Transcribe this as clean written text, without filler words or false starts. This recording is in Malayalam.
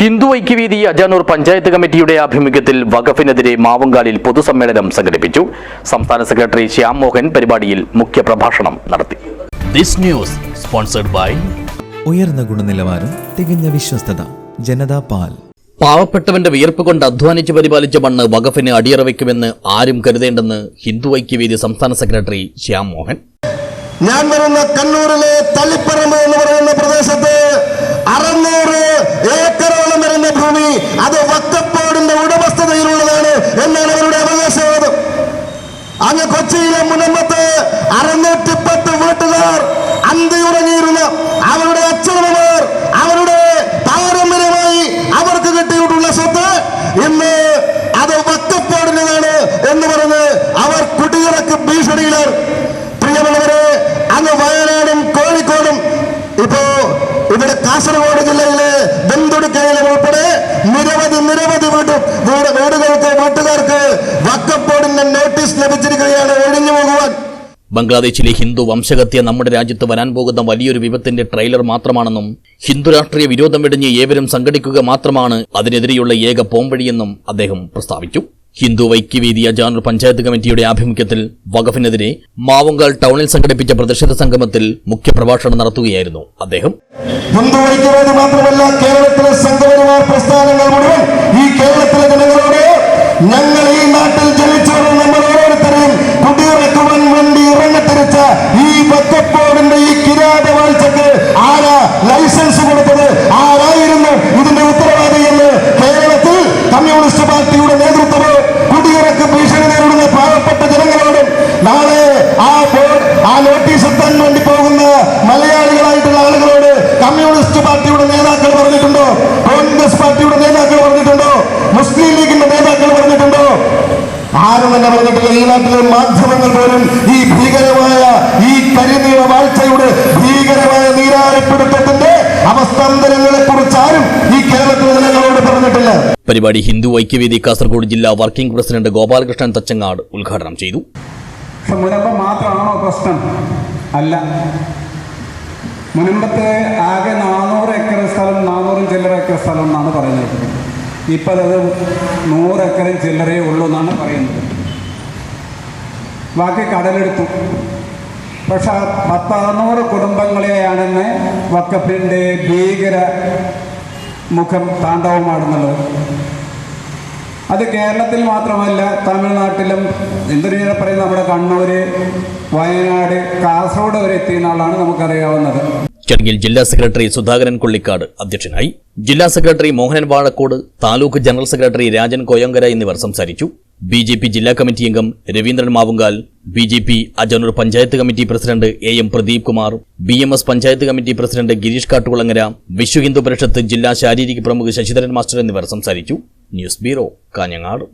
ഹിന്ദു ഐക്യവേദി അജാനൂർ പഞ്ചായത്ത് കമ്മിറ്റിയുടെ ആഭിമുഖ്യത്തിൽ വഖഫിനെതിരെ മാവുങ്കാലിൽ പൊതുസമ്മേളനം സംഘടിപ്പിച്ചു. സംസ്ഥാന സെക്രട്ടറി ശ്യാം മോഹൻ പരിപാടിയിൽ മുഖ്യപ്രഭാഷണം നടത്തി. ദിസ് ന്യൂസ് സ്പോൺസർഡ് ബൈ ഉയർന്ന ഗുണനിലവാരം, തികഞ്ഞ വിശ്വസ്തത, ജനതാ പാൽ. പാവപ്പെട്ടവന്റെ വിയർപ്പ് കൊണ്ട് അധ്വാനിച്ച് പരിപാലിച്ച മണ്ണ് വഖഫിന് അടിയറ വയ്ക്കുമെന്ന് ആരും കരുതേണ്ടെന്ന് ഹിന്ദു ഐക്യവേദി സംസ്ഥാന സെക്രട്ടറി ശ്യാം മോഹൻ. ഞാൻ വരുന്ന കണ്ണൂരിലെ തളിപ്പറമ്പ് എന്ന് പറയുന്ന പ്രദേശത്ത് 600 ഏക്കറോളം വരുന്ന ഭൂമി അത് വഖഫ് ബോർഡിന്റെ ഉടമസ്ഥതയിലുള്ളതാണ് എന്നാണ് അവരുടെ അവകാശവാദം. അങ്ങ് കൊച്ചിയിലെ മുനമ്പത്ത് 610 വീട്ടുകാർ അന്തിയുറങ്ങിയിരുന്ന അവരുടെ അച്ഛനമ്മമാർ അവരുടെ പാരമ്പര്യമായി അവർക്ക് കിട്ടിയിട്ടുള്ള സ്വത്ത് ഇന്ന് അത് വഖഫ് ബോർഡിൻ്റെതാണ് എന്ന് പറഞ്ഞ് അവർ കുടിയിറക്ക് ഭീഷണിയിലാണ്. പ്രിയമുള്ളവരെ, അങ്ങ് വയനാടും കോഴിക്കോടും ഇപ്പോ ഇവിടെ കാസർഗോഡ് ജില്ലയിലെ ബന്ധുടുക്കയിലും ഉൾപ്പെടെ നിരവധി വീട്ടുകാർക്ക് വഖഫ് ബോർഡിന്റെ നോട്ടീസ് ലഭിച്ചിരിക്കുകയാണ് ഒഴിഞ്ഞു പോകുവാൻ. ബംഗ്ലാദേശിലെ ഹിന്ദു വംശഹത്യ നമ്മുടെ രാജ്യത്ത് വരാൻ പോകുന്ന വലിയൊരു വിപത്തിന്റെ ട്രെയിലർ മാത്രമാണെന്നും ഹിന്ദു രാഷ്ട്രീയ വിരോധം വെടിഞ്ഞ് ഏവരും സംഘടിക്കുക മാത്രമാണ് അതിനെതിരെയുള്ള ഏക പോംവഴിയെന്നും അദ്ദേഹം പ്രസ്താവിച്ചു. ഹിന്ദു ഐക്യവേദി അജാനൂർ പഞ്ചായത്ത് കമ്മിറ്റിയുടെ ആഭിമുഖ്യത്തിൽ വഖഫിനെതിരെ മാവുങ്കാൽ ടൗണിൽ സംഘടിപ്പിച്ച പ്രതിഷേധ സംഗമത്തിൽ മുഖ്യപ്രഭാഷണം നടത്തുകയായിരുന്നു അദ്ദേഹം. ഹിന്ദു ഐക്യവേദി മാത്രമല്ല, കേരളത്തിലെ സംഘപരിവാർ പ്രസ്ഥാനങ്ങൾ മുഴുവൻ ഈ കേരളത്തിലെ ജനങ്ങളോട് ഞങ്ങൾ ഈ നാട്ടിൽ ജനിച്ചു നമ്മൾ ഓരോരുത്തരെയും കുടിയിറക്കുവാൻ വേണ്ടി ഇറങ്ങിത്തിരിച്ച ഈ വഖഫ് ബോർഡിന്റെ ഈ കിരാതവാഴ്ചക്ക് ആരാ ലൈസൻസ് കൊടുത്തത്, ആരായിരുന്നു ഇതിന്റെ ഉത്തരവാദി എന്ന് കേരളത്തിൽ കമ്മ്യൂണിസ്റ്റ് പാർട്ടിയുടെ നേതൃത്വം കുടിയിറക്ക് ഭീഷണി നേരിടുന്ന പാവപ്പെട്ട ജനങ്ങളോടും നാളെ ആ നോട്ടീസ് എത്താൻ വേണ്ടി പോകുന്ന മലയാളികളായിട്ടുള്ള ആളുകളോട് കമ്മ്യൂണിസ്റ്റ് പാർട്ടിയുടെ നേതാക്കൾ പറഞ്ഞിട്ടുണ്ടോ? കോൺഗ്രസ് പാർട്ടിയുടെ നേതാക്കൾ പറഞ്ഞിട്ടുണ്ടോ? മുസ്ലിം ലീഗിന്റെ നേതാക്കൾ പറഞ്ഞിട്ടുണ്ടോ? ആരും തന്നെ പറഞ്ഞിട്ടില്ല. ഈ നാട്ടിലെ മാധ്യമങ്ങൾ പോലും ഈ ഭീകരമായ ഈ കരിനീള വാഴ്ചയുടെ ഭീകരമായ നീരാരപ്പിടുത്തത്തിന്റെ അവസ്ഥാന്തരങ്ങളെ കുറിച്ച് ആരും ഈ കേരളത്തിലെ ജനങ്ങളോട് പറഞ്ഞിട്ടില്ല. പരിപാടി ഹിന്ദു ഐക്യവേദി കാസർഗോഡ് ജില്ലാ വർക്കിംഗ് പ്രസിഡന്റ് ഗോപാലകൃഷ്ണൻ തച്ചങ്ങാട് ഉദ്ഘാടനം ചെയ്തു. മുനമ്പം മാത്രമാണോ പ്രശ്നം? അല്ല. മുനമ്പത്ത് ആകെ 400 ഏക്കർ സ്ഥലം, 400 ചില്ലറ ഏക്കർ സ്ഥലം എന്നാണ് പറയുന്നത്. ഇപ്പോൾ അത് 100 ഏക്കറും ചില്ലറയേ ഉള്ളൂ എന്നാണ് പറയുന്നത്. ബാക്കി കടലെടുത്തു. പക്ഷെ 600 കുടുംബങ്ങളെയാണെന്ന് വഖഫിൻ്റെ ഭീകര മുഖം താണ്ഡവമാടുന്നത്. അത് കേരളത്തിൽ മാത്രമല്ല, തമിഴ്നാട്ടിലും എന്തിനേറെ പറയുന്നത് നമ്മുടെ കണ്ണൂർ, വയനാട്, കാസർഗോഡ് വരെ എത്തിയ നാളാണ് നമുക്കറിയാവുന്നത്. ചടങ്ങിൽ ജില്ലാ സെക്രട്ടറി സുധാകരൻ കൊള്ളിക്കാട് അധ്യക്ഷനായി. ജില്ലാ secretary Mohanan Vazhakkode, taluk general secretary Rajan Koyangara എന്നിവർ സംസാരിച്ചു. BJP ജില്ലാ കമ്മിറ്റി അംഗം Raveendran Mavungal, BJP Ajanur panchayat committee president AM Pradeep Kumar, BMS panchayat committee president Girish Kattukulangara, Vishwa Hindu Parishad ജില്ലാ ശാരീരിക പ്രമുഖ ശശിധരൻ മാസ്റ്റർ എന്നിവർ സംസാരിച്ചു. News bureau, Kanhangad.